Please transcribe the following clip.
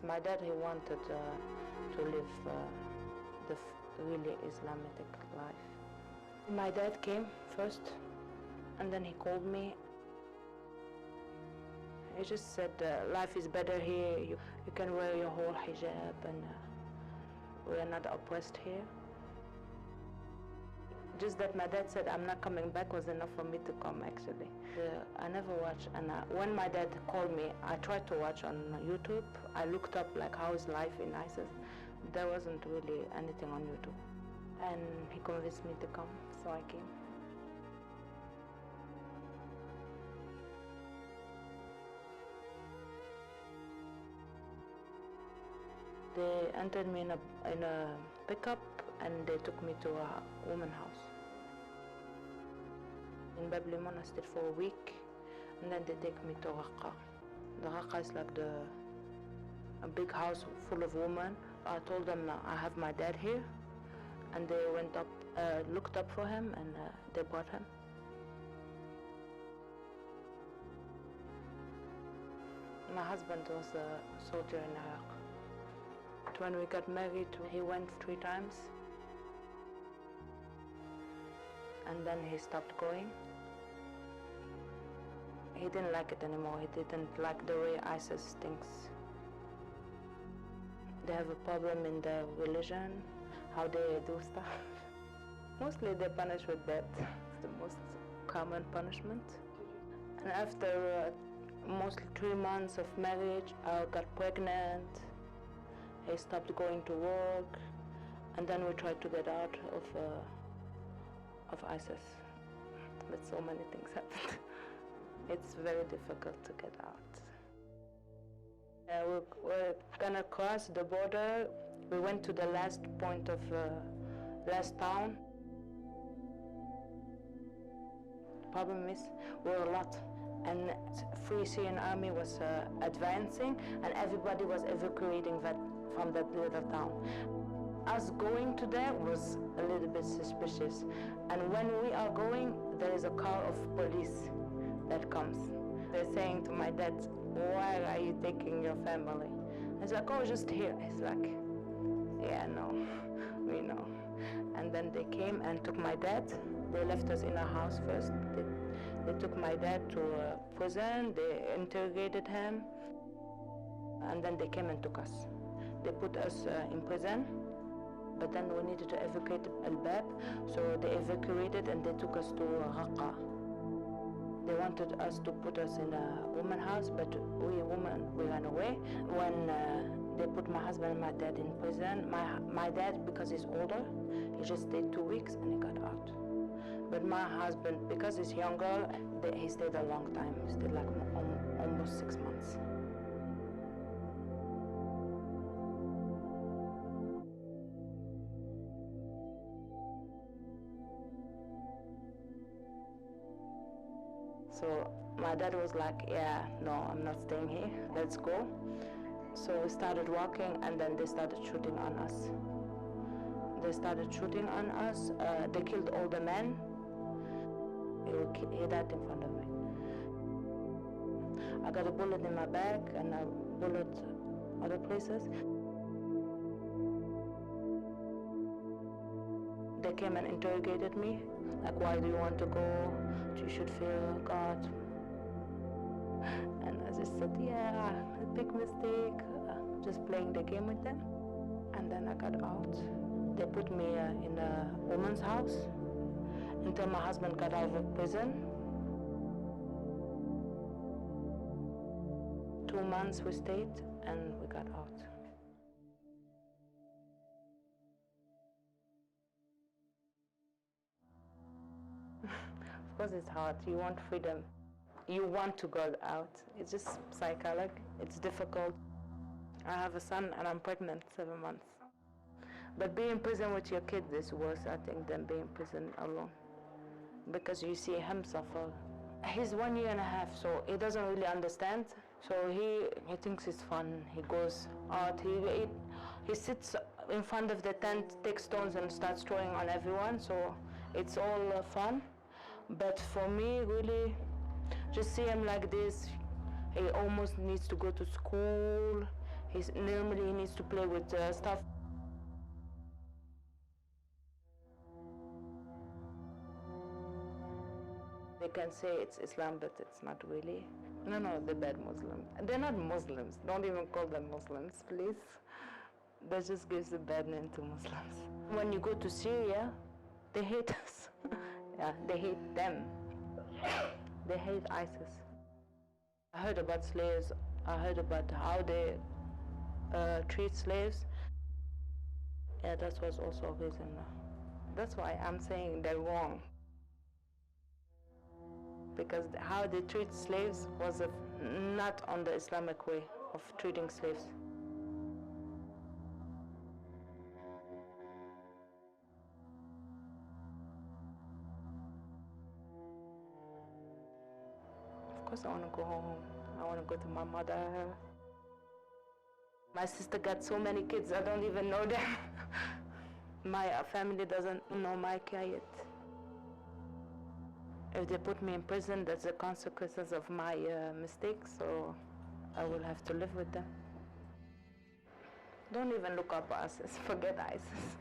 Yes, my dad, he wanted to live the really Islamic life. My dad came first, and then he called me. He just said, life is better here, you can wear your whole hijab, and we are not oppressed here. Just that my dad said I'm not coming back was enough for me to come, actually. I never watched, and when my dad called me, I tried to watch on YouTube. I looked up like how is life in ISIS. There wasn't really anything on YouTube. And he convinced me to come, so I came. They entered me in a pickup, and they took me to a woman's house. In Belge I stayed for a week, and then they take me to Raqqa. The Raqqa is like a big house full of women. I told them I have my dad here, and they went up, looked up for him, and they brought him. My husband was a soldier in Iraq. When we got married, he went 3 times, and then he stopped going. He didn't like it anymore. He didn't like the way ISIS thinks. They have a problem in their religion, how they do stuff. Mostly they punish with death. It's the most common punishment. And after mostly 3 months of marriage, I got pregnant. He stopped going to work, and then we tried to get out of ISIS. But so many things happened. It's very difficult to get out. We're gonna cross the border. We went to the last point of last town. The problem is we're a lot, and Free Syrian Army was advancing, and everybody was evacuating from that little town. Us going to there was a little bit suspicious, and when we are going, there is a car of police that comes. They're saying to my dad, why are you taking your family? He's like, oh, just here. He's like, yeah, no, we know. And then they came and took my dad. They left us in our house first. They took my dad to prison. They interrogated him, and then they came and took us. They put us in prison, but then we needed to evacuate Al-Bab, so they evacuated and they took us to Raqqa. They wanted us to put us in a woman's house, but we ran away. When they put my husband and my dad in prison, my dad, because he's older, he just stayed 2 weeks and he got out. But my husband, because he's younger, he stayed a long time. He stayed like almost 6 months. So my dad was like, yeah, no, I'm not staying here, let's go. So we started walking, and then they started shooting on us. They started shooting on us. They killed all the men. He died in front of me. I got a bullet in my back and a bullet other places. They came and interrogated me, like, why do you want to go? You should fear God. And I just said, yeah, a big mistake, just playing the game with them. And then I got out. They put me in a woman's house until my husband got out of prison. 2 months we stayed, and we got out. Of course it's hard. You want freedom. You want to go out. It's just psychological. It's difficult. I have a son and I'm pregnant 7 months. But being in prison with your kid is worse, I think, than being in prison alone. Because you see him suffer. He's 1 year and a half, so he doesn't really understand. So he thinks it's fun. He goes out. He sits in front of the tent, takes stones and starts throwing on everyone. So it's all fun. But for me, really, just see him like this. He almost needs to go to school. Normally he needs to play with stuff. They can say it's Islam, but it's not really. No, they're bad Muslims. They're not Muslims. Don't even call them Muslims, please. That just gives a bad name to Muslims. When you go to Syria, they hate us. Yeah, they hate them. They hate ISIS. I heard about slaves. I heard about how they treat slaves. Yeah, that was also a reason. That's why I'm saying they're wrong. Because how they treat slaves was not on the Islamic way of treating slaves. Of course I want to go home. I want to go to my mother. My sister got so many kids, I don't even know them. My family doesn't know Micah yet. If they put me in prison, that's the consequences of my mistakes, so I will have to live with them. Don't even look up ISIS, forget ISIS.